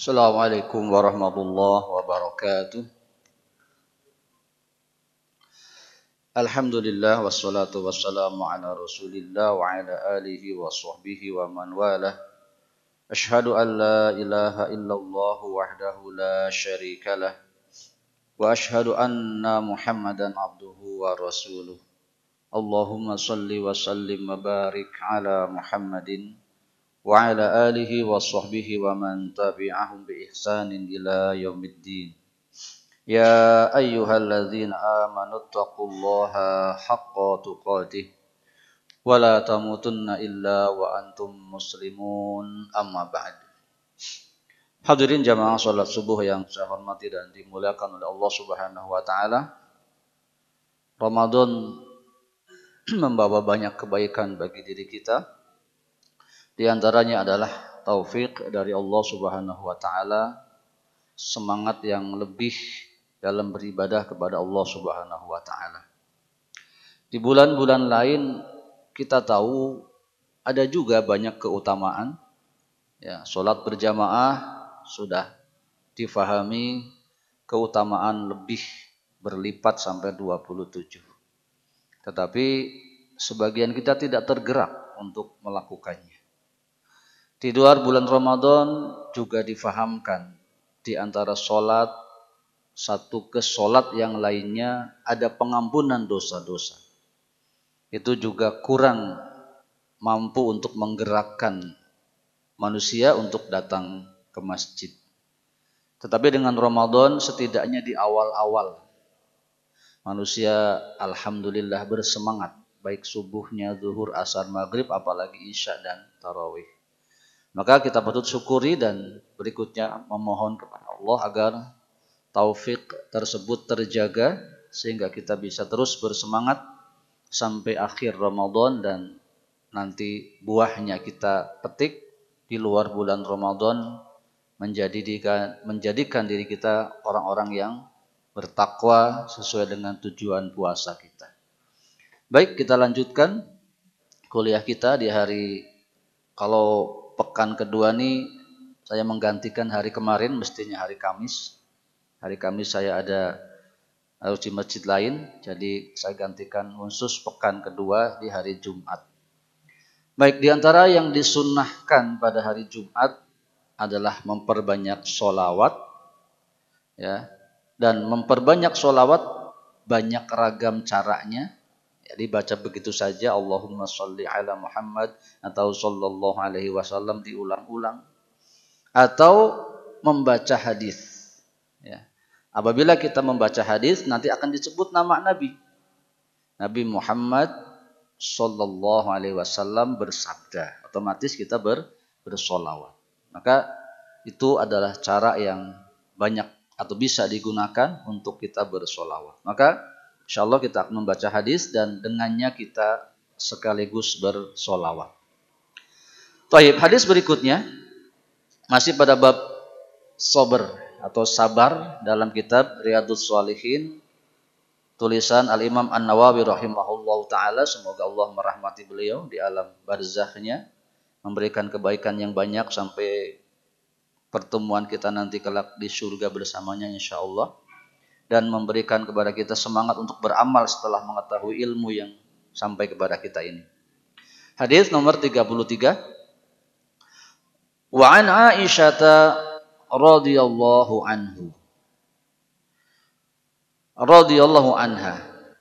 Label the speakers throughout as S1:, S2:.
S1: Assalamualaikum warahmatullahi wabarakatuh. Alhamdulillah wassalatu wassalamu ala Rasulillah wa ala alihi wa sahbihi wa man walah. Ashhadu an la ilaha illallah wahdahu la syarika lah wa ashhadu anna Muhammadan abduhu wa rasuluh. Allahumma salli wa sallim wa barik ala Muhammadin wa ala alihi wa sahbihi wa man tabi'ahum bi ihsanin ila yaumiddin. Ya ayyuhalladzina amanu taqullaha haqqa tuqatih wa la tamutunna illa wa antum muslimun amma ba'd. Hadirin jamaah salat subuh yang saya hormati dan dimuliakan oleh Allah Subhanahu wa taala. Ramadan membawa banyak kebaikan bagi diri kita. Di antaranya adalah taufik dari Allah Subhanahu wa taala, semangat yang lebih dalam beribadah kepada Allah Subhanahu wa taala. Di bulan-bulan lain kita tahu ada juga banyak keutamaan. Ya, salat berjamaah sudah difahami keutamaan lebih berlipat sampai 27. Tetapi sebagian kita tidak tergerak untuk melakukannya. Di luar bulan Ramadan juga difahamkan di antara salat satu ke salat yang lainnya ada pengampunan dosa-dosa. Itu juga kurang mampu untuk menggerakkan manusia untuk datang ke masjid. Tetapi dengan Ramadan setidaknya di awal-awal manusia alhamdulillah bersemangat, baik subuhnya, zuhur, asar, maghrib, apalagi isya dan tarawih. Maka kita patut syukuri dan berikutnya memohon kepada Allah agar taufik tersebut terjaga sehingga kita bisa terus bersemangat sampai akhir Ramadan dan nanti buahnya kita petik di luar bulan Ramadan menjadikan diri kita orang-orang yang bertakwa sesuai dengan tujuan puasa kita. Baik, kita lanjutkan kuliah kita di hari, kalau pekan kedua nih saya menggantikan hari kemarin, mestinya hari Kamis. Hari Kamis saya harus di masjid lain, jadi saya gantikan khusus pekan kedua di hari Jumat. Baik, di antara yang disunnahkan pada hari Jumat adalah memperbanyak sholawat, ya, dan memperbanyak sholawat banyak ragam caranya. Ya, dibaca begitu saja, Allahumma sholli ala Muhammad atau sallallahu alaihi wasallam diulang-ulang, atau membaca hadis. Ya. Apabila kita membaca hadis, nanti akan disebut nama Nabi. Nabi Muhammad sallallahu alaihi wasallam bersabda, otomatis kita bersolawat. Maka itu adalah cara yang banyak atau bisa digunakan untuk kita bersolawat. Maka insyaallah kita akan membaca hadis dan dengannya kita sekaligus bersolawat. Baik, hadis berikutnya masih pada bab sabar atau sabar dalam kitab Riyadhus Shalihin tulisan Al-Imam An-Nawawi rahimahullahu taala, semoga Allah merahmati beliau di alam barzakhnya, memberikan kebaikan yang banyak sampai pertemuan kita nanti kelak di surga bersamanya insyaallah, dan memberikan kepada kita semangat untuk beramal setelah mengetahui ilmu yang sampai kepada kita ini. Hadis nomor 33. Wa an Aisyah radhiyallahu anha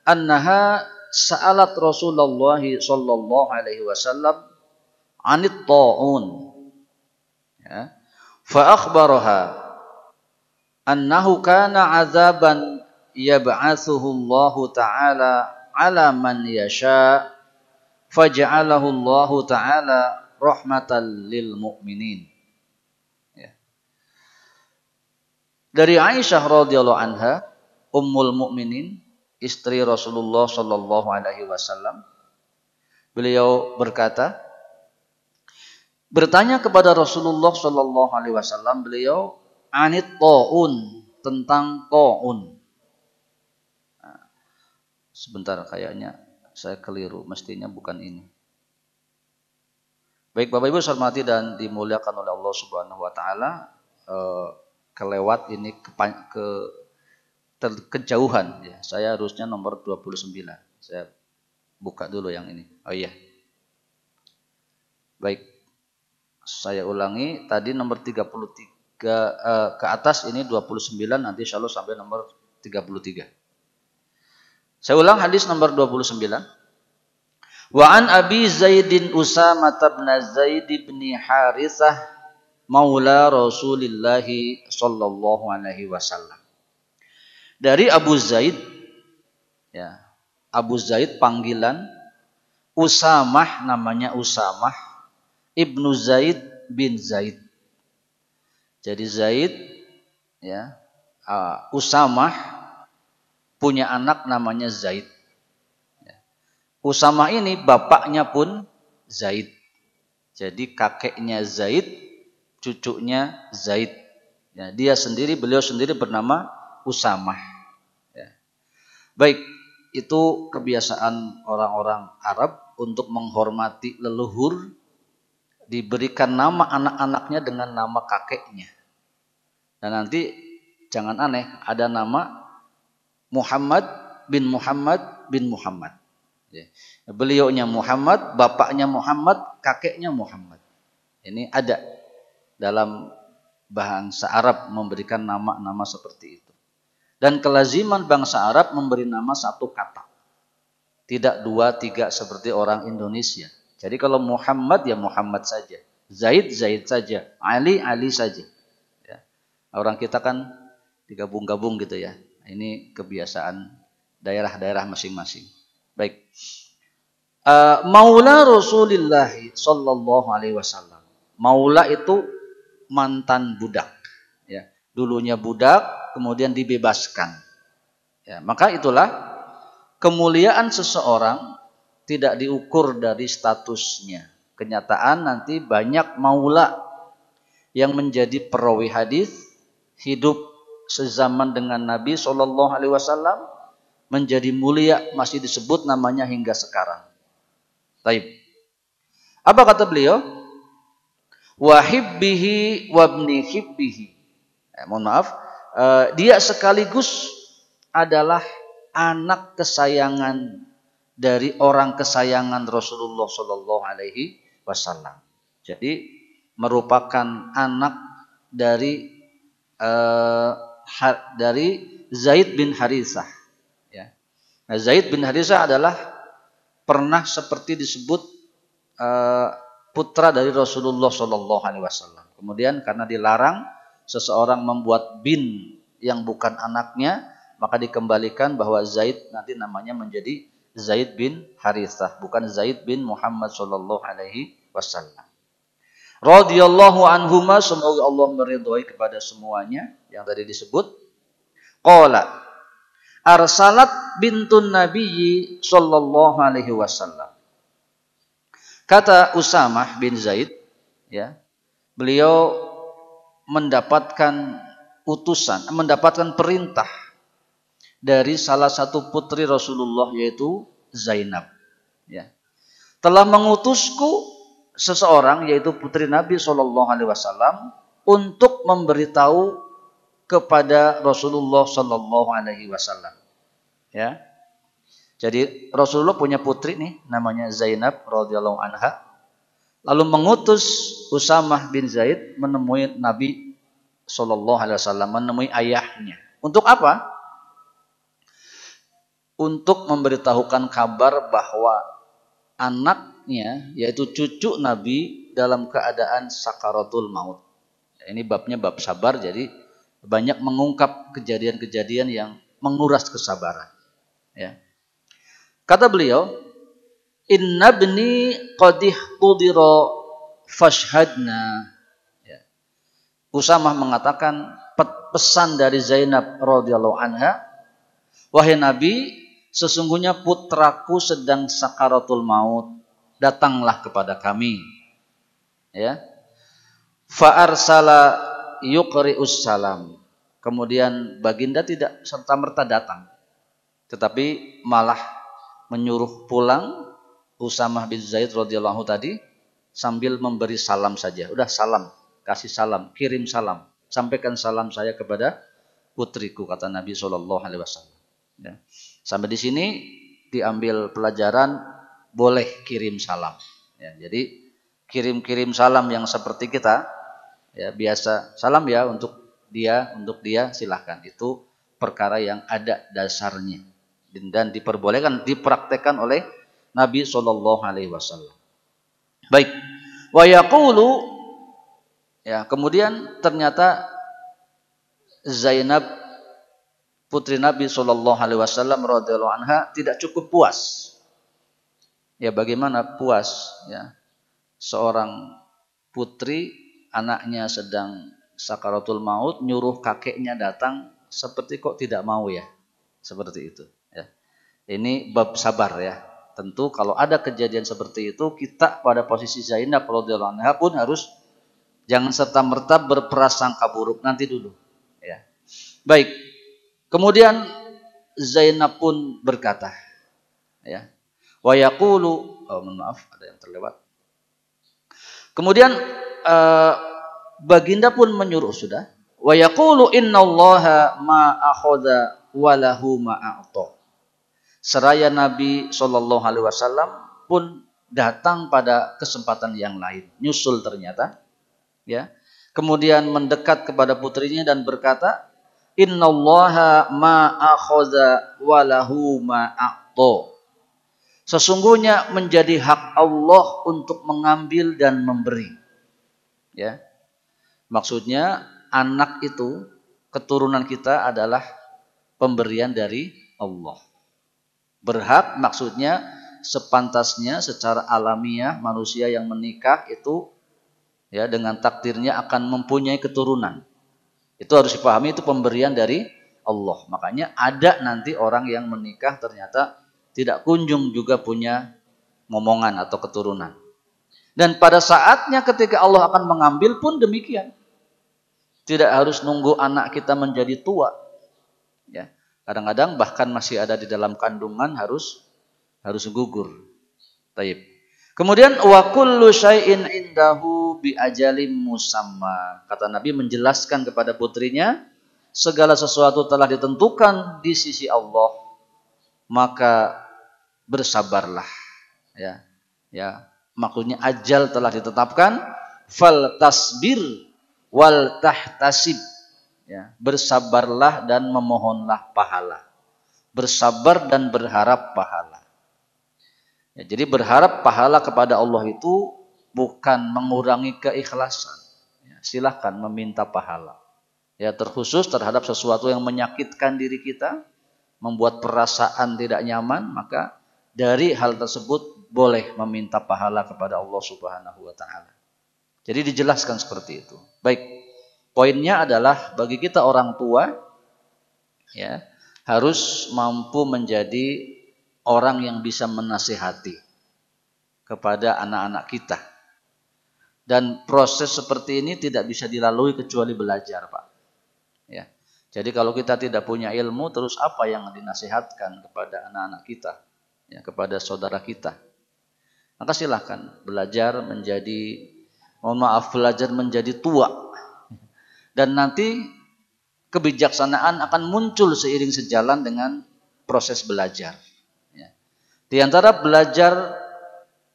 S1: annaha sa'alat Rasulullah sallallahu alaihi wasallam 'anit ta'un, ya, fa akhbaraha annahu kana 'adzaban yab'atsuhu Allah ta'ala 'ala man yasha faj'alahu Allah ta'ala rahmatan lil mu'minin. Ya. Dari Aisyah radhiyallahu anha, Ummul Mukminin, istri Rasulullah sallallahu alaihi wasallam, beliau berkata, bertanya kepada Rasulullah sallallahu alaihi wasallam beliau anit taun, tentang taun. Nah, sebentar, kayaknya saya keliru, mestinya bukan ini. Baik Bapak Ibu hormati dan dimuliakan oleh Allah Subhanahu wa taala, eh, kelewat ini kejauhan ya. Saya harusnya nomor 29. Saya buka dulu yang ini. Oh iya. Baik. Saya ulangi, tadi nomor 33 ke atas ini 29, nanti insyaallah sampai nomor 33. Saya ulang hadis nomor 29. Wa an Abi Zaidin Usamah bin Zaid bin Harithah maula Rasulillah sallallahu alaihi wasallam. Dari Abu Zaid ya. Abu Zaid panggilan Usamah, namanya Usamah Ibnu Zaid bin Zaid. Jadi Zaid ya, Usamah punya anak namanya Zaid. Usamah ini bapaknya pun Zaid. Jadi kakeknya Zaid, cucunya Zaid. Ya, beliau sendiri bernama Usamah. Ya. Baik, itu kebiasaan orang-orang Arab untuk menghormati leluhur, diberikan nama anak-anaknya dengan nama kakeknya. Dan nanti jangan aneh, ada nama Muhammad bin Muhammad bin Muhammad. Ya. Beliaunya Muhammad, bapaknya Muhammad, kakeknya Muhammad. Ini ada dalam bahasa Arab memberikan nama-nama seperti itu. Dan kelaziman bangsa Arab memberi nama satu kata. Tidak 2, 3 seperti orang Indonesia. Jadi kalau Muhammad ya Muhammad saja. Zaid, Zaid saja. Ali, Ali saja. Ya. Orang kita kan digabung-gabung gitu ya. Ini kebiasaan daerah-daerah masing-masing. Baik. Maula Rasulullah sallallahu alaihi wasallam. Maula itu mantan budak. Ya. Dulunya budak, kemudian dibebaskan. Ya, maka itulah kemuliaan seseorang tidak diukur dari statusnya. Kenyataan nanti banyak maula yang menjadi perawi hadis, hidup sezaman dengan Nabi sallallahu alaihi wasallam, menjadi mulia, masih disebut namanya hingga sekarang. Taib. Apa kata beliau? Wahibbihi wabni hibbihi. Mohon maaf, dia sekaligus adalah anak kesayangan dari orang kesayangan Rasulullah Shallallahu Alaihi Wasallam. Jadi merupakan anak dari Zaid bin Harithah. Ya. Nah, Zaid bin Harithah adalah pernah seperti disebut putra dari Rasulullah Shallallahu Alaihi Wasallam. Kemudian karena dilarang seseorang membuat bin yang bukan anaknya, maka dikembalikan bahwa Zaid nanti namanya menjadi Zaid bin Harithah, bukan Zaid bin Muhammad Shallallahu Alaihi Wasallam. Radhiyallahu anhuma, semoga Allah meridhai kepada semuanya yang tadi disebut. Qala arsalat bintun nabiyyi sallallahu alaihi wasallam. Kata Usamah bin Zaid, ya, beliau mendapatkan utusan, mendapatkan perintah dari salah satu putri Rasulullah, yaitu Zainab. Ya. Telah mengutusku seseorang, yaitu putri Nabi Shallallahu Alaihi Wasallam, untuk memberitahu kepada Rasulullah Shallallahu Alaihi Wasallam. Ya. Jadi Rasulullah punya putri nih, namanya Zainab radhiyallahu anha. Lalu mengutus Usamah bin Zaid menemui Nabi Shallallahu Alaihi Wasallam, menemui ayahnya. Untuk apa? Untuk memberitahukan kabar bahwa anaknya, yaitu cucu Nabi, dalam keadaan sakaratul maut. Ini babnya bab sabar, jadi banyak mengungkap kejadian-kejadian yang menguras kesabaran. Ya. Kata beliau, Inna bni qadih tudira fashhadna. Ya. Usamah mengatakan pesan dari Zainab radhiyallahu anha, wahai Nabi, sesungguhnya putraku sedang sakaratul maut, datanglah kepada kami. Ya. Fa arsala yuqri'us salam. Kemudian baginda tidak serta-merta datang, tetapi malah menyuruh pulang Usamah bin Zaid radhiyallahu tadi sambil memberi salam saja. Udah salam, kasih salam, kirim salam. sampaikan salam saya kepada putriku, kata Nabi Shallallahu Alaihi Wasallam. Ya. Sampai di sini diambil pelajaran boleh kirim salam. Ya, jadi kirim salam yang seperti kita, ya biasa salam ya untuk dia silahkan. Itu perkara yang ada dasarnya dan diperbolehkan, dipraktekkan oleh Nabi Shallallahu Alaihi Wasallam. Baik, wa yaqulu, ya kemudian ternyata Zainab putri Nabi Shallallahu Alaihi Wasallam radhiyallahu anha tidak cukup puas. Ya bagaimana puas? Ya seorang putri, anaknya sedang sakaratul maut, nyuruh kakeknya datang, seperti kok tidak mau ya, seperti itu. Ya. Ini bab sabar ya. Tentu kalau ada kejadian seperti itu, kita pada posisi Zainab radhiyallahu anha pun harus jangan serta-merta berprasangka buruk, nanti dulu. Ya. Baik. Kemudian Zainab pun berkata, ya, wa yaqulu, maaf ada yang terlewat. Kemudian Baginda pun menyuruh sudah, wa yaqulu innallaha ma akhadha wa lahu ma a'ta. Seraya Nabi Shallallahu Alaihi Wasallam pun datang pada kesempatan yang lain, nyusul ternyata, ya. Kemudian mendekat kepada putrinya dan berkata, innallaha ma akhadha wa lahu ma a'ta. Sesungguhnya menjadi hak Allah untuk mengambil dan memberi. Ya. Maksudnya anak itu, keturunan kita adalah pemberian dari Allah. Berhak maksudnya sepantasnya secara alamiah manusia yang menikah itu ya dengan takdirnya akan mempunyai keturunan. Itu harus dipahami, itu pemberian dari Allah. Makanya ada nanti orang yang menikah ternyata tidak kunjung juga punya momongan atau keturunan. Dan pada saatnya ketika Allah akan mengambil pun demikian. Tidak harus nunggu anak kita menjadi tua. Ya. Kadang-kadang bahkan masih ada di dalam kandungan harus gugur. Taib. Kemudian wa kullu syai'in indahu bi ajalin musamma. Kata Nabi menjelaskan kepada putrinya, segala sesuatu telah ditentukan di sisi Allah, maka bersabarlah. Ya. Ya, maksudnya ajal telah ditetapkan, fal tasbir wal tahtasib. Ya, bersabarlah dan memohonlah pahala. Bersabar dan berharap pahala. Ya, jadi berharap pahala kepada Allah itu bukan mengurangi keikhlasan. Ya, silakan meminta pahala. Ya, terkhusus terhadap sesuatu yang menyakitkan diri kita, membuat perasaan tidak nyaman, maka dari hal tersebut boleh meminta pahala kepada Allah Subhanahu wa taala. Jadi dijelaskan seperti itu. Baik. Poinnya adalah bagi kita orang tua, ya, harus mampu menjadi orang yang bisa menasihati kepada anak-anak kita. Dan proses seperti ini tidak bisa dilalui kecuali belajar, Pak. Ya. Jadi kalau kita tidak punya ilmu, terus apa yang dinasihatkan kepada anak-anak kita, ya, kepada saudara kita? Maka silahkan belajar menjadi tua. Dan nanti kebijaksanaan akan muncul seiring sejalan dengan proses belajar. Ya. Di antara belajar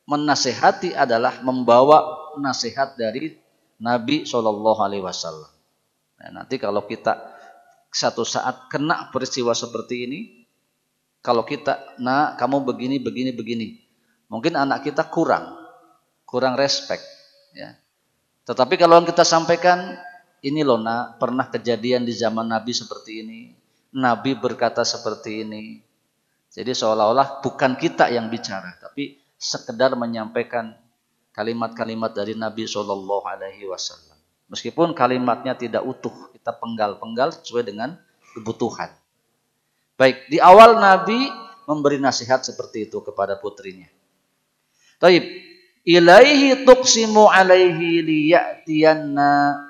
S1: menasehati adalah membawa nasihat dari Nabi Shallallahu Alaihi Wasallam. Nah, nanti kalau kita satu saat kena peristiwa seperti ini, kalau kita, nah kamu begini, mungkin anak kita kurang respect. Ya. Tetapi kalau kita sampaikan, ini loh nak, pernah kejadian di zaman Nabi seperti ini. Nabi berkata seperti ini. Jadi seolah-olah bukan kita yang bicara, tapi sekedar menyampaikan kalimat-kalimat dari Nabi Shallallahu Alaihi Wasallam. Meskipun kalimatnya tidak utuh, kita penggal-penggal sesuai dengan kebutuhan. Baik, di awal Nabi memberi nasihat seperti itu kepada putrinya. Taib, ilaihi tuqsimu alaihi liya'tiyanna.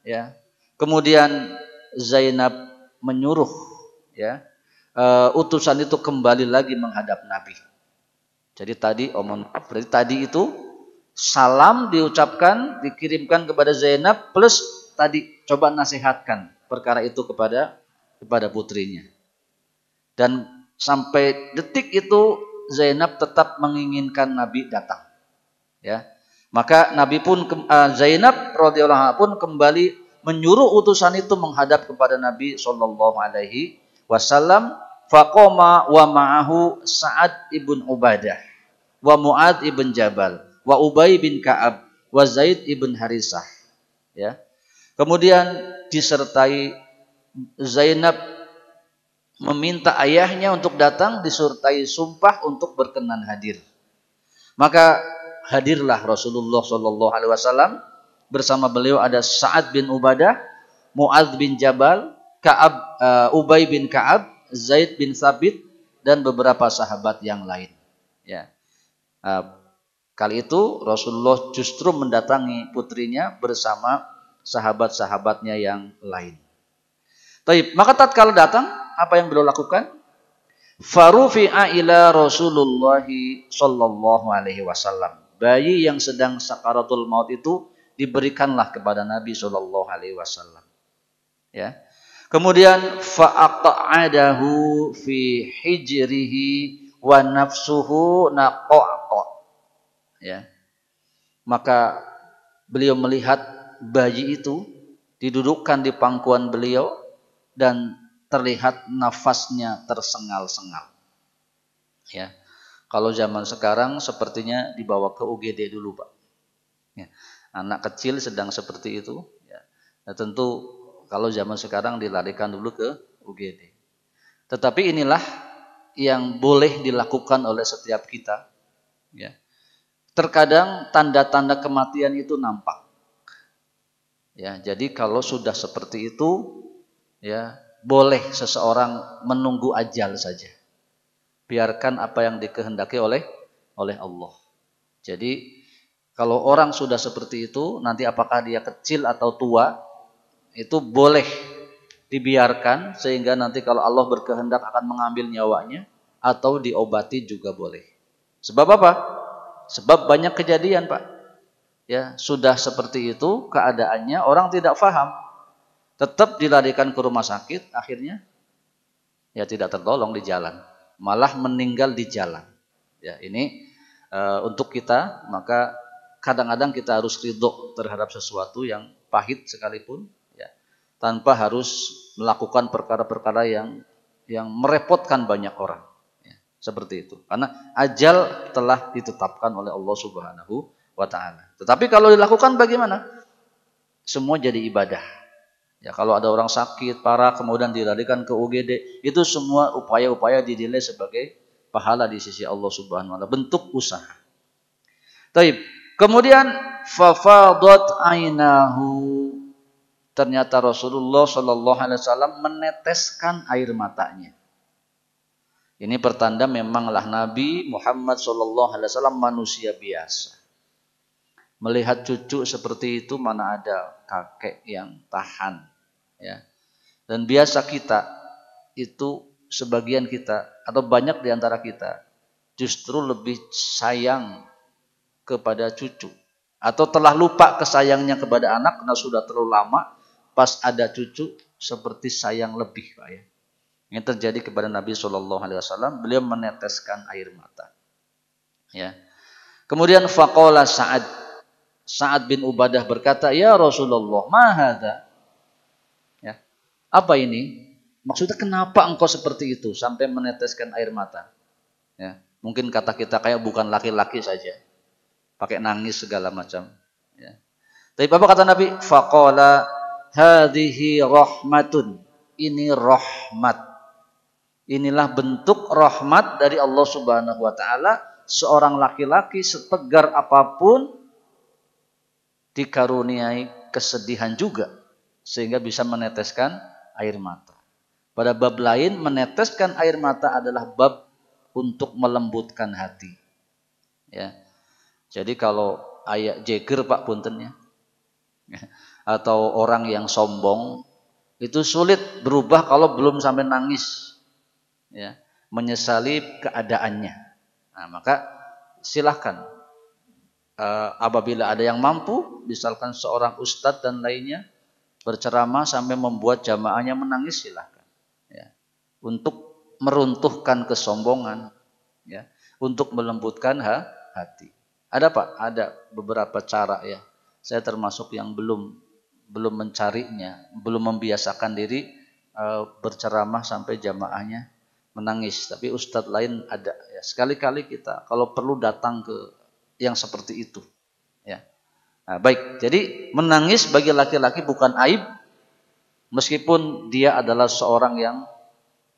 S1: Ya. Kemudian Zainab menyuruh, ya, utusan itu kembali lagi menghadap Nabi. Jadi berarti tadi itu salam diucapkan, dikirimkan kepada Zainab plus tadi coba nasihatkan perkara itu kepada putrinya. Dan sampai detik itu Zainab tetap menginginkan Nabi datang. Ya. Maka Nabi pun Zainab radhiyallahu anha pun kembali menyuruh utusan itu menghadap kepada Nabi sallallahu alaihi wasallam. Faqama wa ma'ahu Sa'ad ibn Ubadah wa Mu'ad ibn Jabal wa Ubay bin Ka'ab wa Zaid ibn Harisah. Ya. Kemudian disertai Zainab meminta ayahnya untuk datang, disertai sumpah untuk berkenan hadir. Maka hadirlah Rasulullah Shallallahu Alaihi Wasallam, bersama beliau ada Sa'ad bin Ubadah, Mu'adz bin Jabal, Ubay bin Ka'ab, Zaid bin Sabit, dan beberapa sahabat yang lain. Ya. Kali itu Rasulullah justru mendatangi putrinya bersama sahabat-sahabatnya yang lain. Taib, maka tatkala datang, apa yang beliau lakukan? Farufi'a ila Rasulullah sallallahu alaihi wasallam. Bayi yang sedang sakaratul maut itu diberikanlah kepada Nabi sallallahu alaihi wasallam. Ya. Kemudian fa'aqa'adahu fi hijrihi wa nafsuhu naqaqa. Ya. Maka beliau melihat bayi itu didudukkan di pangkuan beliau dan terlihat nafasnya tersengal-sengal. Ya. Kalau zaman sekarang sepertinya dibawa ke UGD dulu, Pak. Ya. Anak kecil sedang seperti itu, ya. Nah, tentu kalau zaman sekarang dilarikan dulu ke UGD. Tetapi inilah yang boleh dilakukan oleh setiap kita. Ya. Terkadang tanda-tanda kematian itu nampak. Ya, jadi kalau sudah seperti itu, ya, boleh seseorang menunggu ajal saja. Biarkan apa yang dikehendaki oleh Allah. Jadi kalau orang sudah seperti itu, nanti apakah dia kecil atau tua, itu boleh dibiarkan sehingga nanti kalau Allah berkehendak akan mengambil nyawanya atau diobati juga boleh. Sebab apa? Sebab banyak kejadian, Pak. Ya, sudah seperti itu keadaannya, orang tidak paham. Tetap dilarikan ke rumah sakit, akhirnya ya tidak tertolong di jalan, malah meninggal di jalan. Ya, ini untuk kita, maka kadang-kadang kita harus ridho terhadap sesuatu yang pahit sekalipun, ya, tanpa harus melakukan perkara-perkara yang merepotkan banyak orang. Ya, seperti itu. Karena ajal telah ditetapkan oleh Allah Subhanahu wa Ta'ala. Tetapi kalau dilakukan bagaimana? Semua jadi ibadah. Ya, kalau ada orang sakit parah kemudian dilarikan ke UGD, itu semua upaya-upaya dinilai sebagai pahala di sisi Allah Subhanahu wa Ta'ala, bentuk usaha. Taib. Kemudian fafadat ainahu. Ternyata Rasulullah Shallallahu alaihi wasallam meneteskan air matanya. Ini pertanda memanglah Nabi Muhammad Shallallahu alaihi wasallam manusia biasa. Melihat cucu seperti itu mana ada kakek yang tahan, ya. Dan biasa kita itu, sebagian kita atau banyak di antara kita justru lebih sayang kepada cucu atau telah lupa kesayangnya kepada anak karena sudah terlalu lama, pas ada cucu seperti sayang lebih, Pak, ya. Ini terjadi kepada Nabi Shallallahu alaihi wasallam, beliau meneteskan air mata. Ya. Kemudian faqala Sa'ad bin Ubadah berkata, "Ya Rasulullah, ma hadza?" Ya. Apa ini? Maksudnya kenapa engkau seperti itu sampai meneteskan air mata? Ya. Mungkin kata kita kayak bukan laki-laki saja. Pakai nangis segala macam, ya. Tapi apa kata Nabi? Faqala hadhihi rahmatun. Ini rahmat. Inilah bentuk rahmat dari Allah Subhanahu wa Ta'ala. Seorang laki-laki setegar apapun dikaruniai kesedihan juga sehingga bisa meneteskan air mata. Pada bab lain, meneteskan air mata adalah bab untuk melembutkan hati. Ya. Jadi kalau ayah jeger, Pak, puntennya, atau orang yang sombong itu sulit berubah kalau belum sampai nangis, ya, menyesali keadaannya. Nah, maka silahkan. Apabila ada yang mampu, misalkan seorang ustadz dan lainnya, berceramah sampai membuat jamaahnya menangis, silahkan. Ya. Untuk meruntuhkan kesombongan, ya, untuk melembutkan hati. Ada Pak, ada beberapa cara ya. Saya termasuk yang belum mencarinya, belum membiasakan diri berceramah sampai jamaahnya menangis. Tapi ustadz lain ada. Ya. Sekali-kali kita kalau perlu datang ke yang seperti itu. Ya. Nah, baik, jadi menangis bagi laki-laki bukan aib, meskipun dia adalah seorang yang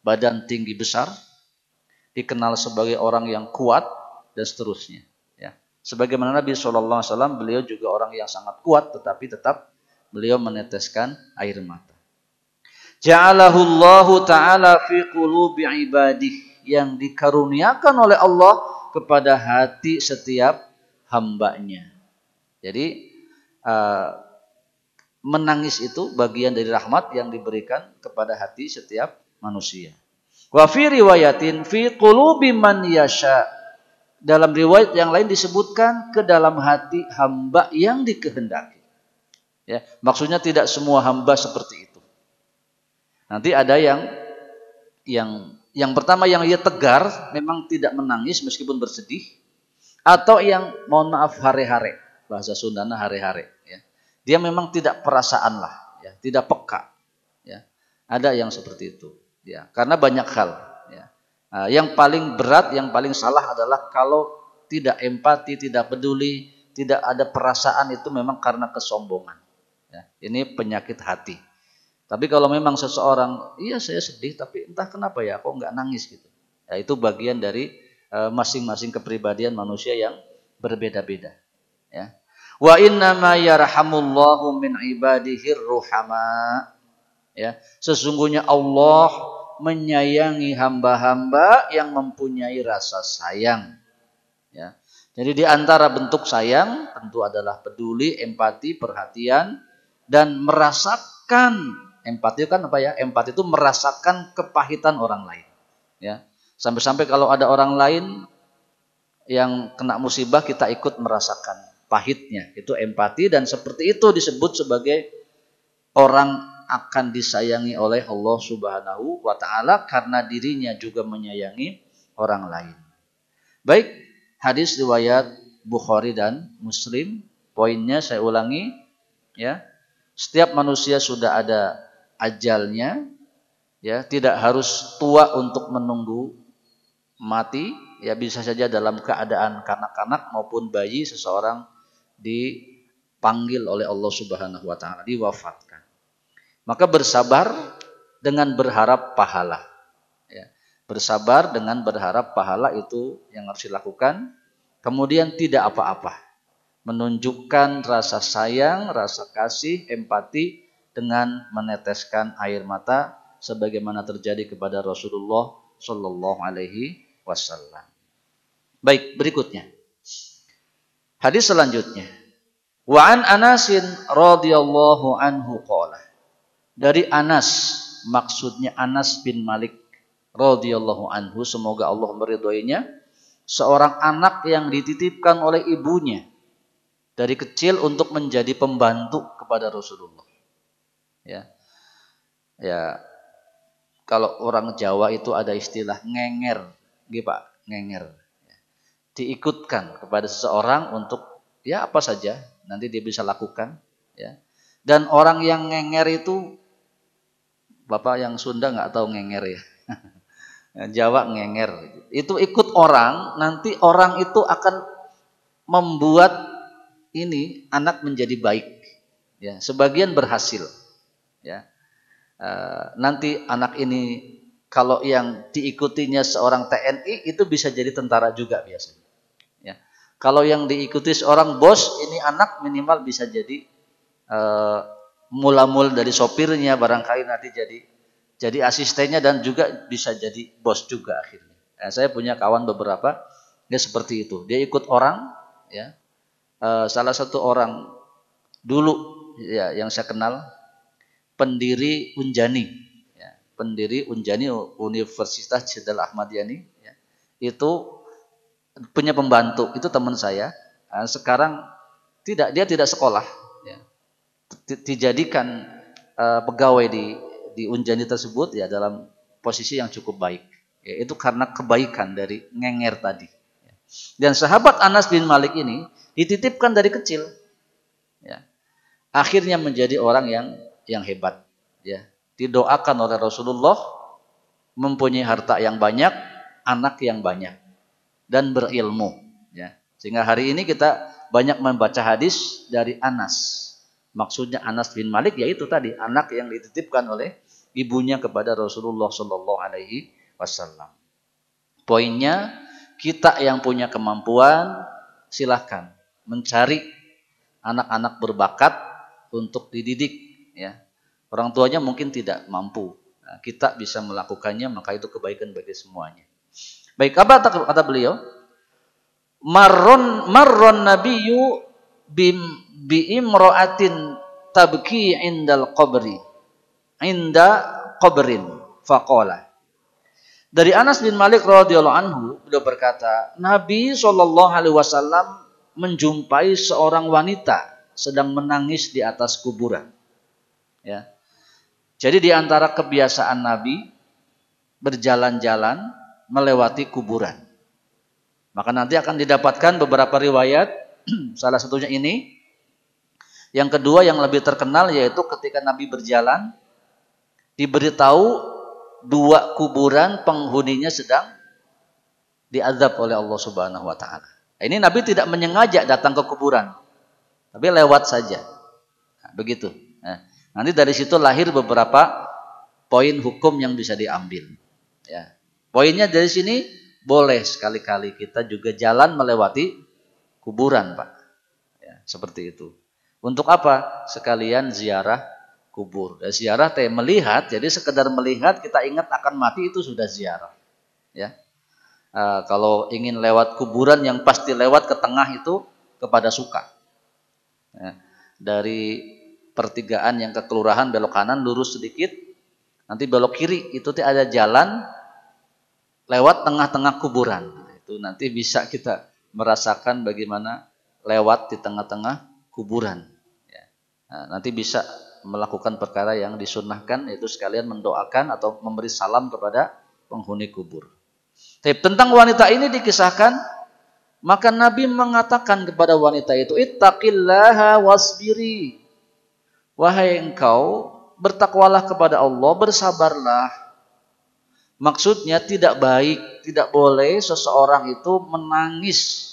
S1: badan tinggi besar, dikenal sebagai orang yang kuat, dan seterusnya. Ya. Sebagaimana Nabi SAW, beliau juga orang yang sangat kuat, tetapi tetap beliau meneteskan air mata. Ja'alahullahu ta'ala fi qulubi ibadih, yang dikaruniakan oleh Allah kepada hati setiap hambanya. Jadi menangis itu bagian dari rahmat yang diberikan kepada hati setiap manusia. Wa fi riwayatin fi qulubi man yasha. Dalam riwayat yang lain disebutkan ke dalam hati hamba yang dikehendaki. Ya, maksudnya tidak semua hamba seperti itu. Nanti ada yang pertama yang ia tegar, memang tidak menangis meskipun bersedih, atau yang mohon maaf hare-hare. Bahasa Sundana hare-hare, ya. Dia memang tidak perasaan lah, ya, tidak peka, ya. Ada yang seperti itu, ya. Karena banyak hal, ya. Nah, yang paling berat, yang paling salah adalah kalau tidak empati, tidak peduli, tidak ada perasaan, itu memang karena kesombongan, ya. Ini penyakit hati. Tapi kalau memang seseorang, iya saya sedih, tapi entah kenapa ya, kok nggak nangis gitu. Ya, itu bagian dari masing-masing kepribadian manusia yang berbeda-beda, ya. Wa inna ma yarhamullahu min ibadihi ruhama. Ya, sesungguhnya Allah menyayangi hamba-hamba yang mempunyai rasa sayang. Ya. Jadi di antara bentuk sayang tentu adalah peduli, empati, perhatian, dan merasakan. Empati kan apa ya? Empati itu merasakan kepahitan orang lain. Ya. Sampai-sampai kalau ada orang lain yang kena musibah, kita ikut merasakan pahitnya, itu empati, dan seperti itu disebut sebagai orang akan disayangi oleh Allah Subhanahu wa taala karena dirinya juga menyayangi orang lain. Baik, hadis riwayat Bukhari dan Muslim. Poinnya saya ulangi, ya. Setiap manusia sudah ada ajalnya, ya, tidak harus tua untuk menunggu mati, ya, bisa saja dalam keadaan kanak-kanak maupun bayi seseorang dipanggil oleh Allah Subhanahu wa taala, diwafatkan. Maka bersabar dengan berharap pahala. Ya. Bersabar dengan berharap pahala itu yang harus dilakukan. Kemudian tidak apa-apa. Menunjukkan rasa sayang, rasa kasih, empati dengan meneteskan air mata sebagaimana terjadi kepada Rasulullah Shallallahu Alaihi Wasallam. Baik, berikutnya. Hadis selanjutnya. Wa an Anasin radhiyallahu anhu qala. Dari Anas, maksudnya Anas bin Malik radhiyallahu anhu, semoga Allah meridhoinya, seorang anak yang dititipkan oleh ibunya dari kecil untuk menjadi pembantu kepada Rasulullah. Ya. Ya. Kalau orang Jawa itu ada istilah ngenger, gitu Pak, ngenger. Diikutkan kepada seseorang untuk ya apa saja nanti dia bisa lakukan, ya. Dan orang yang ngenger itu, Bapak yang Sunda nggak tahu ngenger ya. Jawa ngenger. Itu ikut orang, nanti orang itu akan membuat ini anak menjadi baik. Ya, sebagian berhasil. Ya. Nanti anak ini kalau yang diikutinya seorang TNI itu bisa jadi tentara juga biasanya. Ya. Kalau yang diikuti seorang bos, ini anak minimal bisa jadi mula-mul dari sopirnya, barangkali nanti jadi asistennya dan juga bisa jadi bos juga akhirnya. Saya punya kawan beberapa, dia seperti itu. Dia ikut orang, ya. Salah satu orang dulu ya yang saya kenal, pendiri Unjani, ya. Pendiri Unjani Universitas Jenderal Ahmadiyani, ya. Itu punya pembantu, itu teman saya. Sekarang dia tidak sekolah, ya. Dijadikan pegawai di Unjani tersebut ya dalam posisi yang cukup baik. Ya, itu karena kebaikan dari ngenger tadi. Dan sahabat Anas bin Malik ini dititipkan dari kecil. Ya. Akhirnya menjadi orang yang hebat. Ya. Didoakan oleh Rasulullah mempunyai harta yang banyak, anak yang banyak, dan berilmu. Ya. Sehingga hari ini kita banyak membaca hadis dari Anas. Maksudnya Anas bin Malik yaitu tadi anak yang dititipkan oleh ibunya kepada Rasulullah Shallallahu Alaihi Wasallam. Poinnya kita yang punya kemampuan silahkan mencari anak-anak berbakat untuk dididik. Ya, orang tuanya mungkin tidak mampu, nah, kita bisa melakukannya maka itu kebaikan bagi semuanya. Baik, apa kata beliau? Marron nabiyyu bi imra'atin tabki indal qabri inda qabrin faqala. Dari Anas bin Malik radhiyallahu anhu beliau berkata, Nabi sallallahu alaihi wasallam menjumpai seorang wanita sedang menangis di atas kuburan. Ya. Jadi di antara kebiasaan Nabi berjalan-jalan melewati kuburan. Maka nanti akan didapatkan beberapa riwayat, salah satunya ini. Yang kedua yang lebih terkenal yaitu ketika Nabi berjalan, diberitahu 2 kuburan penghuninya sedang diazab oleh Allah Subhanahu wa taala. Ini Nabi tidak menyengaja datang ke kuburan, tapi lewat saja. Nah, begitu. Nah, nanti dari situ lahir beberapa poin hukum yang bisa diambil. Ya. Poinnya dari sini, boleh sekali-kali kita juga jalan melewati kuburan, Pak. Ya, seperti itu. Untuk apa? Sekalian ziarah kubur. Ya, ziarah melihat, jadi sekedar melihat kita ingat akan mati itu sudah ziarah. Ya. Kalau ingin lewat kuburan yang pasti lewat ke tengah itu kepada suka. Ya. Dari pertigaan yang ke kelurahan belok kanan lurus sedikit, nanti belok kiri itu ada jalan lewat tengah-tengah kuburan. Itu nanti bisa kita merasakan bagaimana lewat di tengah-tengah kuburan. Ya. Nah, nanti bisa melakukan perkara yang disunnahkan, yaitu sekalian mendoakan atau memberi salam kepada penghuni kubur. Tentang wanita ini dikisahkan, maka Nabi mengatakan kepada wanita itu, ittaqillaha wasbiri. Wahai engkau, bertakwalah kepada Allah, bersabarlah. Maksudnya tidak baik, tidak boleh seseorang itu menangis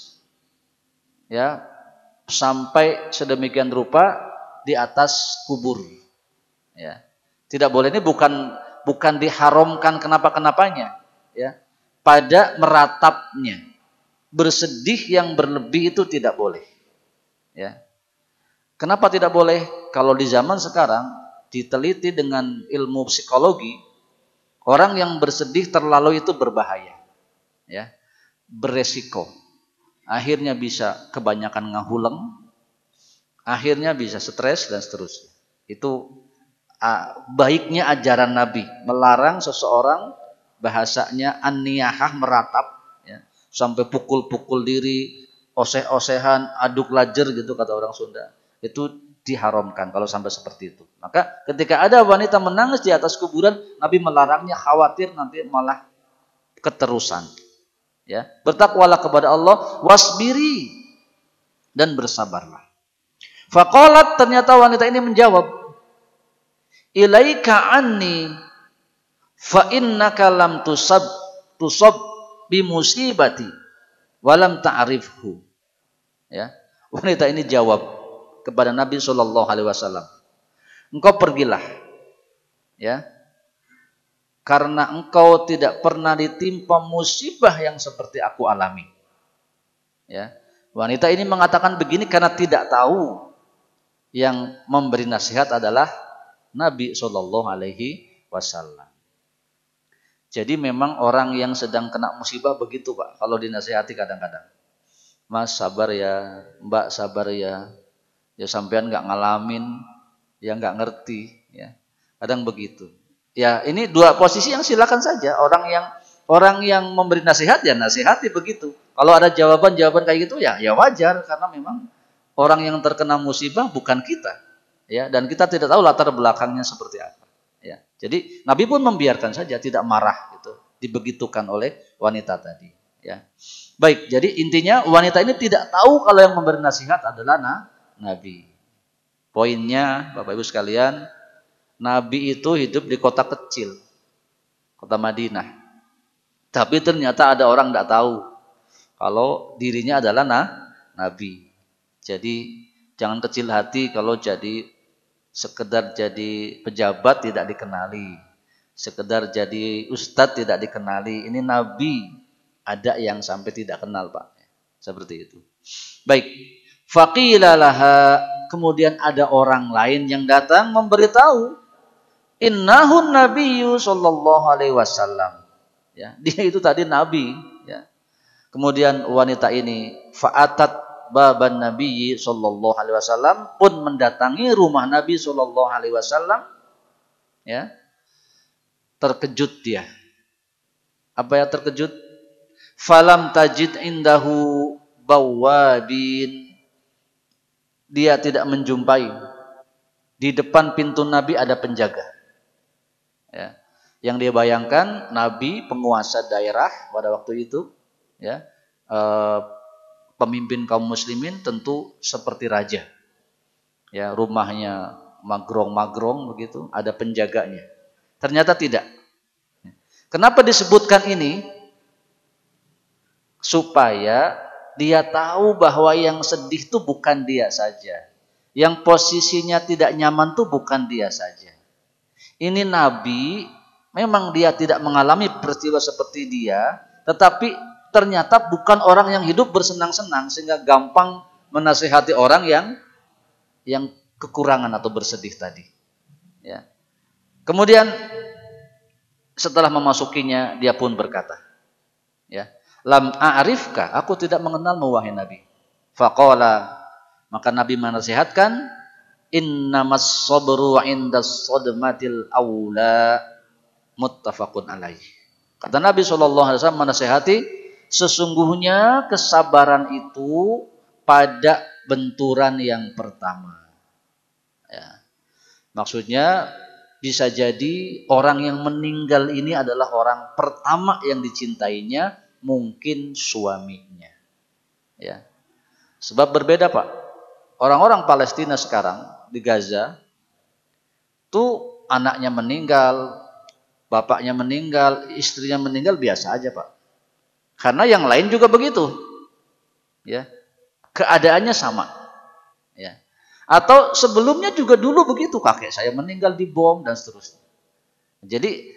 S1: ya sampai sedemikian rupa di atas kubur. Ya. Tidak boleh, ini bukan diharamkan kenapa-kenapanya, ya. Pada meratapnya. Bersedih yang berlebih itu tidak boleh. Ya. Kenapa tidak boleh? Kalau di zaman sekarang diteliti dengan ilmu psikologi, orang yang bersedih terlalu itu berbahaya. Ya. Beresiko. Akhirnya bisa kebanyakan ngahuleng, akhirnya bisa stres dan seterusnya. Itu baiknya ajaran Nabi melarang seseorang, bahasanya an-niyahah, meratap ya, sampai pukul-pukul diri, oseh-osehan, aduk lajer gitu kata orang Sunda. Itu diharamkan kalau sampai seperti itu. Maka ketika ada wanita menangis di atas kuburan, Nabi melarangnya, khawatir nanti malah keterusan. Ya, bertakwalah kepada Allah, wasbiri, dan bersabarlah. Faqalat, ternyata wanita ini menjawab, ilaika anni fa innaka lam tusab bi musibati walam ta'rifhu. Ya, wanita ini jawab kepada Nabi sallallahu alaihi wasallam, engkau pergilah ya, karena engkau tidak pernah ditimpa musibah yang seperti aku alami. Ya, wanita ini mengatakan begini karena tidak tahu yang memberi nasihat adalah Nabi sallallahu alaihi wasallam. Jadi memang orang yang sedang kena musibah begitu, Pak. Kalau dinasihati kadang-kadang, Mas sabar ya, Mbak sabar ya, ya sampean nggak ngalamin, ya nggak ngerti, ya kadang begitu. Ya ini 2 posisi yang silakan saja. Orang yang memberi nasihat ya nasihati begitu. Kalau ada jawaban kayak gitu ya wajar, karena memang orang yang terkena musibah bukan kita. Ya, dan kita tidak tahu latar belakangnya seperti apa. Ya, jadi Nabi pun membiarkan saja, tidak marah gitu, dibegitukan oleh wanita tadi. Ya, baik. Jadi intinya wanita ini tidak tahu kalau yang memberi nasihat adalah Nabi. Poinnya, Bapak Ibu sekalian, Nabi itu hidup di kota kecil, kota Madinah. Tapi ternyata ada orang tidak tahu kalau dirinya adalah Nabi. Jadi jangan kecil hati kalau sekedar jadi pejabat tidak dikenali, sekedar jadi ustadz tidak dikenali. Ini Nabi, ada yang sampai tidak kenal, Pak. Seperti itu. Baik. Faqila laha, kemudian ada orang lain yang datang memberitahu, innahun nabiyyu sallallahu alaihi wasallam. Ya, dia itu tadi nabi, ya. Kemudian wanita ini fa'atat baban Nabi sallallahu alaihi wasallam, pun mendatangi rumah Nabi sallallahu alaihi wasallam, ya. Terkejut dia. Apa yang terkejut? Falam tajid indahu bawabin. Dia tidak menjumpai di depan pintu Nabi ada penjaga. Ya. Yang dia bayangkan Nabi penguasa daerah pada waktu itu, ya, pemimpin kaum muslimin tentu seperti raja, ya, rumahnya magrong-magrong begitu, ada penjaganya. Ternyata tidak. Kenapa disebutkan ini? Supaya dia tahu bahwa yang sedih itu bukan dia saja, yang posisinya tidak nyaman itu bukan dia saja. Ini Nabi, memang dia tidak mengalami peristiwa seperti dia, tetapi ternyata bukan orang yang hidup bersenang-senang sehingga gampang menasihati orang yang kekurangan atau bersedih tadi. Ya. Kemudian setelah memasukinya, dia pun berkata, ya, lam a'rifka, aku tidak mengenalmu wahai Nabi. Faqala, maka Nabi menasihatkan, innamas sabru 'indas sadmatil aula, muttafaqun alaih. Kata Nabi SAW menasihati, sesungguhnya kesabaran itu pada benturan yang pertama. Ya. Maksudnya bisa jadi orang yang meninggal ini adalah orang pertama yang dicintainya, mungkin suaminya. Ya. Sebab berbeda, Pak. Orang-orang Palestina sekarang di Gaza tuh anaknya meninggal, bapaknya meninggal, istrinya meninggal biasa aja, Pak. Karena yang lain juga begitu. Ya. Keadaannya sama. Ya. Atau sebelumnya juga dulu begitu, kakek saya meninggal di bom dan seterusnya. Jadi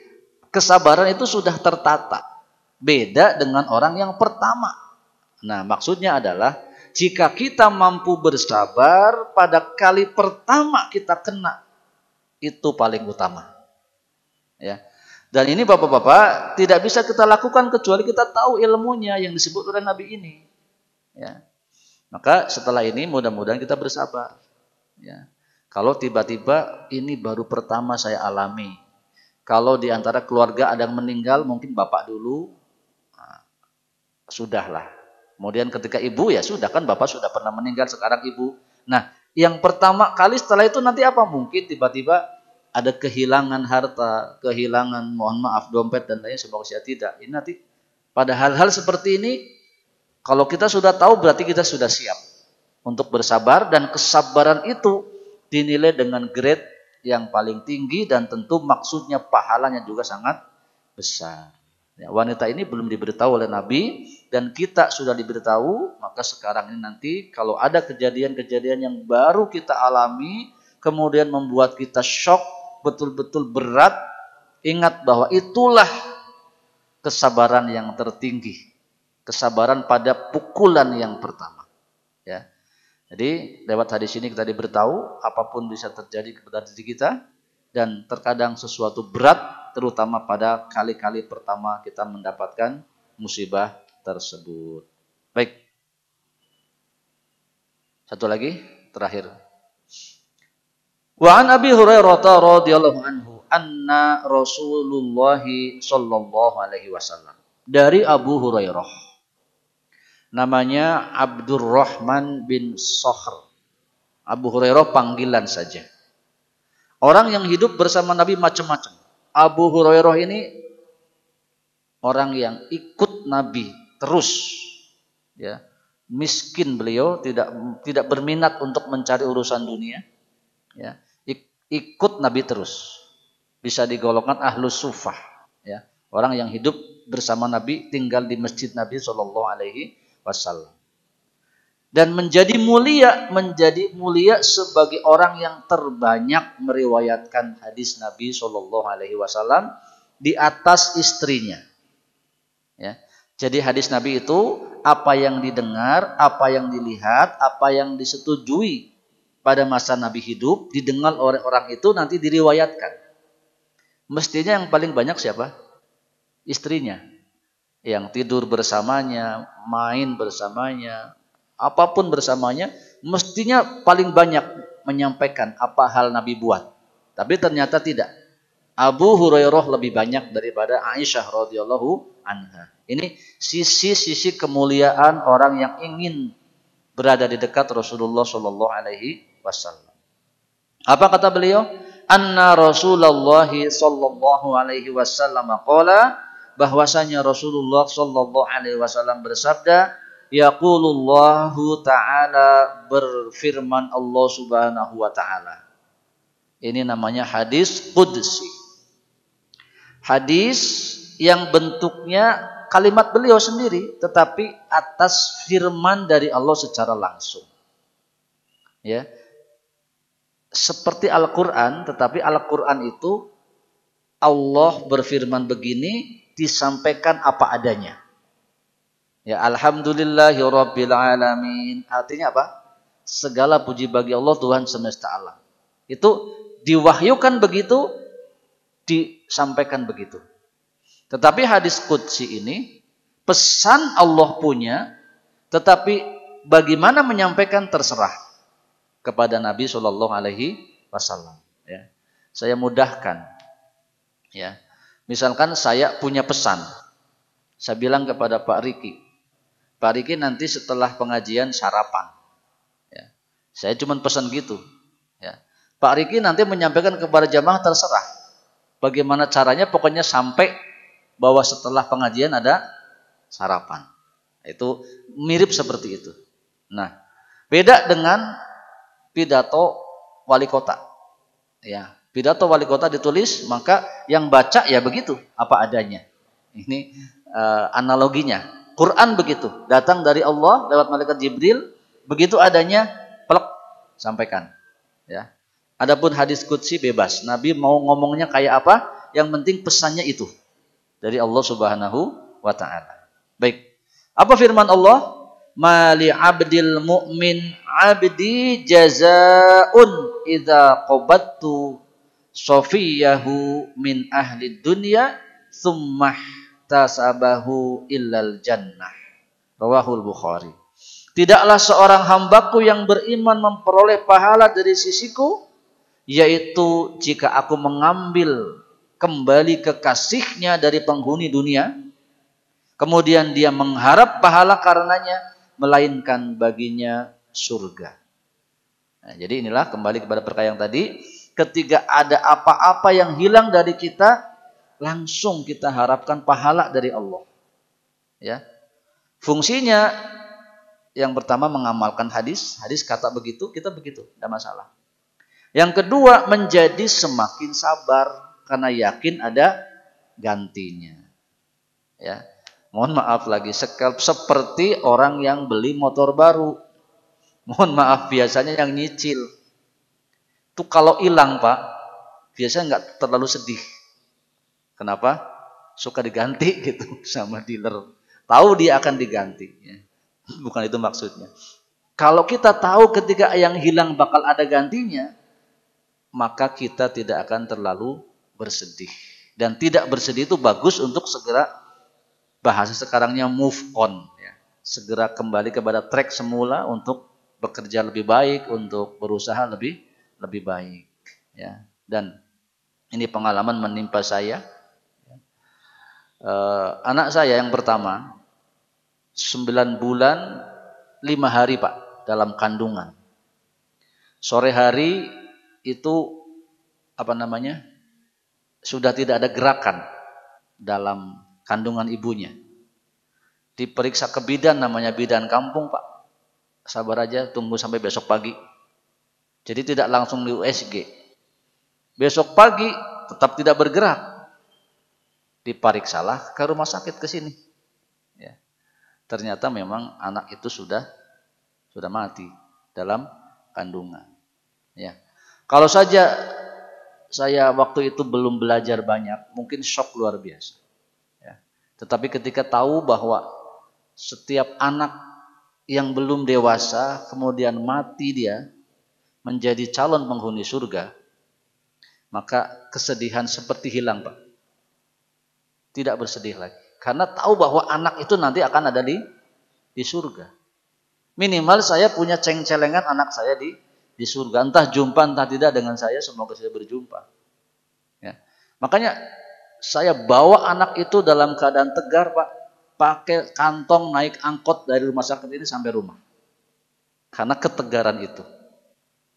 S1: kesabaran itu sudah tertata. Beda dengan orang yang pertama. Nah, maksudnya adalah jika kita mampu bersabar pada kali pertama kita kena, itu paling utama. Ya. Dan ini Bapak-bapak tidak bisa kita lakukan kecuali kita tahu ilmunya yang disebut oleh Nabi ini. Ya. Maka setelah ini mudah-mudahan kita bersabar. Ya. Kalau tiba-tiba ini baru pertama saya alami. Kalau di antara keluarga ada yang meninggal, mungkin bapak dulu, nah, sudahlah. Kemudian ketika ibu, ya sudah, kan bapak sudah pernah meninggal, sekarang ibu. Nah, yang pertama kali setelah itu nanti apa? Mungkin tiba-tiba ada kehilangan harta, kehilangan, mohon maaf, dompet dan lainnya, semoga saya tidak. Ini nanti pada hal-hal seperti ini, kalau kita sudah tahu berarti kita sudah siap untuk bersabar, dan kesabaran itu dinilai dengan grade yang paling tinggi dan tentu maksudnya pahalanya juga sangat besar. Ya, wanita ini belum diberitahu oleh Nabi dan kita sudah diberitahu, maka sekarang ini nanti kalau ada kejadian-kejadian yang baru kita alami, kemudian membuat kita shock, betul-betul berat, ingat bahwa itulah kesabaran yang tertinggi. Kesabaran pada pukulan yang pertama. Ya. Jadi lewat hadis ini kita diberitahu apapun bisa terjadi kepada diri kita, dan terkadang sesuatu berat terutama pada kali-kali pertama kita mendapatkan musibah tersebut. Baik. Satu lagi terakhir. Wa an Abi Hurairah radhiyallahu anhu anna Rasulullah sallallahu alaihi wasallam. Dari Abu Hurairah. Namanya Abdurrahman bin Sakhr. Abu Hurairah panggilan saja. Orang yang hidup bersama Nabi macam-macam. Abu Hurairah ini orang yang ikut Nabi terus, ya. Miskin beliau, tidak berminat untuk mencari urusan dunia, ya. Ikut Nabi terus. Bisa digolongkan ahlus sufah, ya. Orang yang hidup bersama Nabi, tinggal di masjid Nabi Shallallahu Alaihi Wasallam. Dan menjadi mulia sebagai orang yang terbanyak meriwayatkan hadis Nabi Shallallahu Alaihi Wasallam di atas istrinya. Ya. Jadi hadis Nabi itu apa yang didengar, apa yang dilihat, apa yang disetujui pada masa Nabi hidup, didengar oleh orang itu nanti diriwayatkan. Mestinya yang paling banyak siapa? Istrinya. Yang tidur bersamanya, main bersamanya, apapun bersamanya, mestinya paling banyak menyampaikan apa hal Nabi buat. Tapi ternyata tidak. Abu Hurairah lebih banyak daripada Aisyah radhiyallahu anha. Ini sisi-sisi kemuliaan orang yang ingin berada di dekat Rasulullah Shallallahu Alaihi Wasallam. Apa kata beliau? Anna Rasulullah Shallallahu Alaihi Wasallam qala, bahwasanya Rasulullah Shallallahu Alaihi Wasallam bersabda, yaqulullahu ta'ala, berfirman Allah Subhanahu wa taala. Ini namanya hadis qudsi. Hadis yang bentuknya kalimat beliau sendiri, tetapi atas firman dari Allah secara langsung. Ya. Seperti Al-Quran, tetapi Al-Quran itu Allah berfirman begini, disampaikan apa adanya. Ya, alhamdulillahirabbil alamin. Artinya apa? Segala puji bagi Allah, Tuhan semesta alam. Itu diwahyukan begitu, disampaikan begitu. Tetapi hadis qudsi ini pesan Allah punya, tetapi bagaimana menyampaikan terserah kepada Nabi Shallallahu Alaihi Wasallam. Ya. Saya mudahkan. Ya. Misalkan saya punya pesan, saya bilang kepada Pak Riki, Pak Riki nanti setelah pengajian sarapan. Ya. Saya cuma pesan gitu. Ya. Pak Riki nanti menyampaikan kepada jamaah terserah. Bagaimana caranya, pokoknya sampai bahwa setelah pengajian ada sarapan. Itu mirip seperti itu. Nah, beda dengan pidato wali kota. Ya, pidato wali kota ditulis, maka yang baca ya begitu, apa adanya. Ini analoginya. Quran begitu, datang dari Allah lewat malaikat Jibril, begitu adanya, pelek, sampaikan. Ya. Adapun hadis qudsi bebas. Nabi mau ngomongnya kayak apa, yang penting pesannya itu dari Allah Subhanahu wa taala. Baik. Apa firman Allah? Mali abdil mu'min abdi jazaun idza qabattu safiyahu min ahli dunya tsumma tasabahu illal jannah. Rawahul Bukhari. Tidaklah seorang hambaku yang beriman memperoleh pahala dari sisiku, yaitu jika aku mengambil kembali kekasihnya dari penghuni dunia, kemudian dia mengharap pahala karenanya, melainkan baginya surga. Nah, jadi inilah kembali kepada perkara yang tadi, ketika ada apa-apa yang hilang dari kita, langsung kita harapkan pahala dari Allah. Ya. Fungsinya yang pertama mengamalkan hadis kata begitu, kita begitu, tidak masalah. Yang kedua, menjadi semakin sabar karena yakin ada gantinya. Ya. Mohon maaf lagi, seperti orang yang beli motor baru. Mohon maaf, biasanya yang nyicil. Itu kalau hilang, Pak, biasanya nggak terlalu sedih. Kenapa? Suka diganti gitu sama dealer. Tahu dia akan diganti. Ya. Bukan itu maksudnya. Kalau kita tahu ketika yang hilang bakal ada gantinya, maka kita tidak akan terlalu bersedih. Dan tidak bersedih itu bagus untuk segera, bahasa sekarangnya move on. Ya. Segera kembali kepada track semula untuk bekerja lebih baik, untuk berusaha lebih baik. Ya. Dan ini pengalaman menimpa saya. Anak saya yang pertama, 9 bulan 5 hari Pak, dalam kandungan. Sore hari itu sudah tidak ada gerakan dalam kandungan ibunya. Diperiksa ke bidan, namanya bidan kampung, Pak. Sabar aja, tunggu sampai besok pagi. Jadi tidak langsung di USG. Besok pagi tetap tidak bergerak. Diperiksalah ke rumah sakit ke sini. Ya. Ternyata memang anak itu sudah mati dalam kandungan. Ya. Kalau saja saya waktu itu belum belajar banyak, mungkin shock luar biasa. Ya. Tetapi ketika tahu bahwa setiap anak yang belum dewasa kemudian mati dia menjadi calon penghuni surga, maka kesedihan seperti hilang, Pak. Tidak bersedih lagi. Karena tahu bahwa anak itu nanti akan ada di surga. Minimal saya punya ceng-celengan anak saya di surga. Entah jumpa, entah tidak dengan saya, semoga saya berjumpa. Ya. Makanya saya bawa anak itu dalam keadaan tegar, Pak. Pakai kantong naik angkot dari rumah sakit ini sampai rumah. Karena ketegaran itu.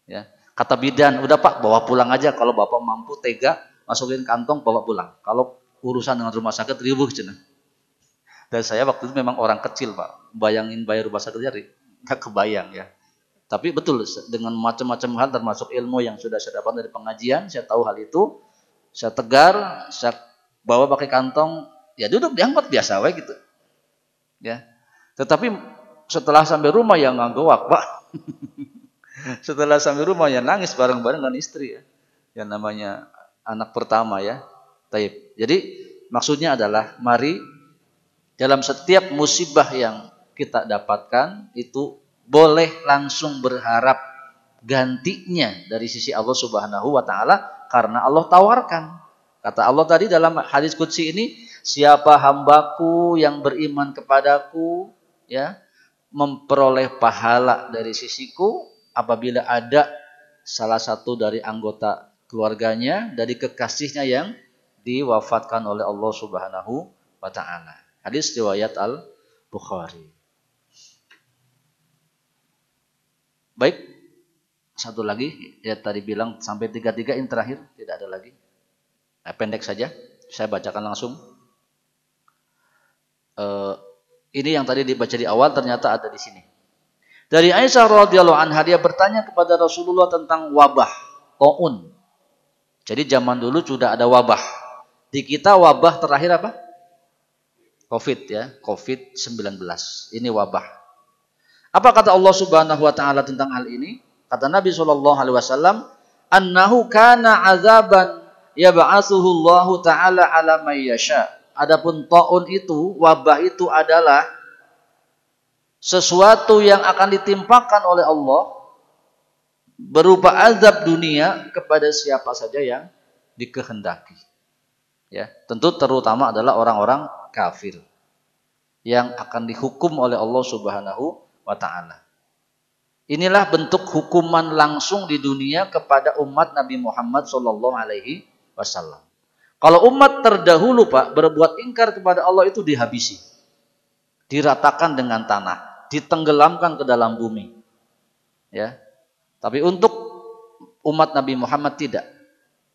S1: Ya. Kata bidan, udah Pak, bawa pulang aja. Kalau Bapak mampu tega, masukin kantong, bawa pulang. Kalau urusan dengan rumah sakit ribuh cenah. Dan saya waktu itu memang orang kecil, Pak. Bayangin bayar rumah sakit jadi nggak kebayang ya. Tapi betul, dengan macam-macam hal termasuk ilmu yang sudah saya dapat dari pengajian, saya tahu hal itu. Saya tegar, saya bawa pakai kantong, ya duduk diangkut biasa we gitu. Ya. Tetapi setelah sampai rumah ya nggak gowak, Pak. Setelah sampai rumah ya nangis bareng-bareng dengan istri ya. Yang namanya anak pertama ya. Taib. Jadi maksudnya adalah mari dalam setiap musibah yang kita dapatkan itu boleh langsung berharap gantinya dari sisi Allah Subhanahu wa taala karena Allah tawarkan. Kata Allah tadi dalam hadis qudsi ini, siapa hambaku yang beriman kepadaku ya memperoleh pahala dari sisiku apabila ada salah satu dari anggota keluarganya dari kekasihnya yang diwafatkan oleh Allah Subhanahu wa taala. Hadis riwayat Al-Bukhari. Baik, satu lagi ya tadi bilang sampai 33 ini terakhir, tidak ada lagi. Pendek saja, saya bacakan langsung. Ini yang tadi dibaca di awal ternyata ada di sini. Dari Aisyah radhiyallahu anha, dia bertanya kepada Rasulullah tentang wabah, taun. Jadi zaman dulu sudah ada wabah. Di kita wabah terakhir apa? Covid ya, Covid-19. Ini wabah. Apa kata Allah Subhanahu wa taala tentang hal ini? Kata Nabi sallallahu alaihi wasallam, "Annahu kana azaban yab'atsuhu Allah taala ala may yasha." Adapun taun itu, wabah itu adalah sesuatu yang akan ditimpakan oleh Allah berupa azab dunia kepada siapa saja yang dikehendaki. Ya, tentu terutama adalah orang-orang kafir yang akan dihukum oleh Allah Subhanahu wa taala. Inilah bentuk hukuman langsung di dunia kepada umat Nabi Muhammad sallallahu alaihi wasallam. Kalau umat terdahulu, Pak, berbuat ingkar kepada Allah itu dihabisi. Diratakan dengan tanah, ditenggelamkan ke dalam bumi. Ya. Tapi untuk umat Nabi Muhammad tidak.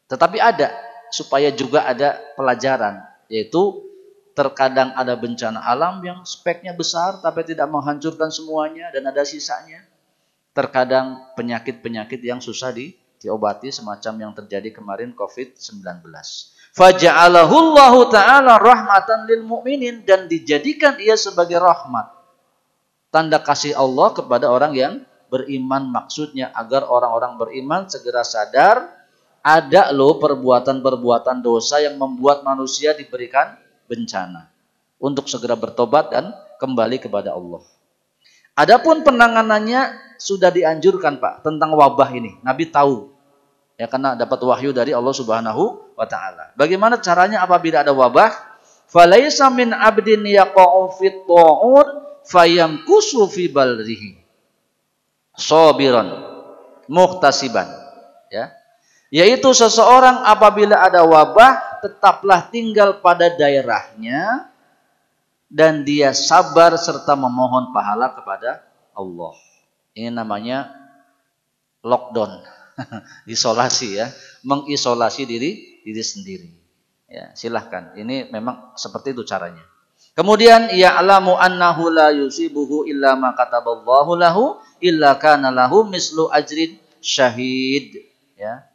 S1: Tetapi ada supaya juga ada pelajaran, yaitu terkadang ada bencana alam yang speknya besar tapi tidak menghancurkan semuanya dan ada sisanya. Terkadang penyakit-penyakit yang susah diobati semacam yang terjadi kemarin Covid-19. Faja'alahu Allah Ta'ala rahmatan lil mu'minin, dan dijadikan ia sebagai rahmat. Tanda kasih Allah kepada orang yang beriman, maksudnya agar orang-orang beriman segera sadar ada loh perbuatan-perbuatan dosa yang membuat manusia diberikan bencana untuk segera bertobat dan kembali kepada Allah. Adapun penanganannya sudah dianjurkan, Pak, tentang wabah ini. Nabi tahu. Ya, karena dapat wahyu dari Allah Subhanahu wa taala. Bagaimana caranya apabila ada wabah? Falaisa min abdin yaqa'u fit ta'un fayamkusu fi balrihi sabiran muhtasiban. Ya. Yaitu seseorang apabila ada wabah tetaplah tinggal pada daerahnya dan dia sabar serta memohon pahala kepada Allah. Ini namanya lockdown. Isolasi ya, mengisolasi diri sendiri. Ya, silahkan. Ini memang seperti itu caranya. Kemudian ya'lamu annahu la yusibuhu illa ma kataballahu lahu illa kana lahu mislu ajrin syahid. Ya.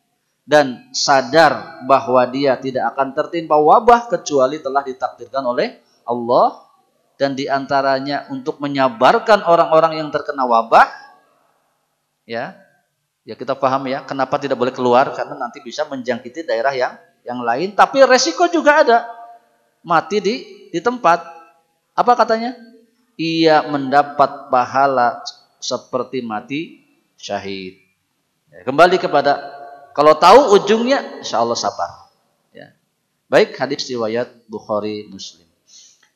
S1: Dan sadar bahwa dia tidak akan tertimpa wabah kecuali telah ditakdirkan oleh Allah, dan diantaranya untuk menyabarkan orang-orang yang terkena wabah. Ya, ya kita paham ya, kenapa tidak boleh keluar, karena nanti bisa menjangkiti daerah yang lain, tapi resiko juga ada. Mati di tempat. Apa katanya? Ia mendapat pahala seperti mati syahid. Ya, kembali kepada kalau tahu ujungnya, insya Allah sabar. Ya. Baik, hadis riwayat Bukhari Muslim.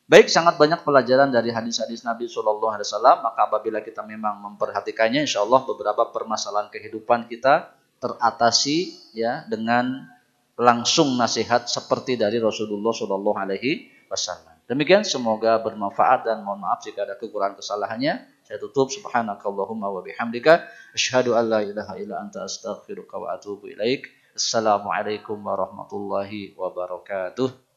S1: Baik, sangat banyak pelajaran dari hadis-hadis Nabi Shallallahu Alaihi Wasallam. Maka apabila kita memang memperhatikannya, insya Allah beberapa permasalahan kehidupan kita teratasi ya dengan langsung nasihat seperti dari Rasulullah Shallallahu Alaihi Wasallam. Demikian, semoga bermanfaat dan mohon maaf jika ada kekurangan kesalahannya. Saya tutup. Subhanakallahumma wa bihamdika asyhadu an la ilaha illa anta astaghfiruka wa atubu ilaik. Assalamualaikum warahmatullahi wabarakatuh.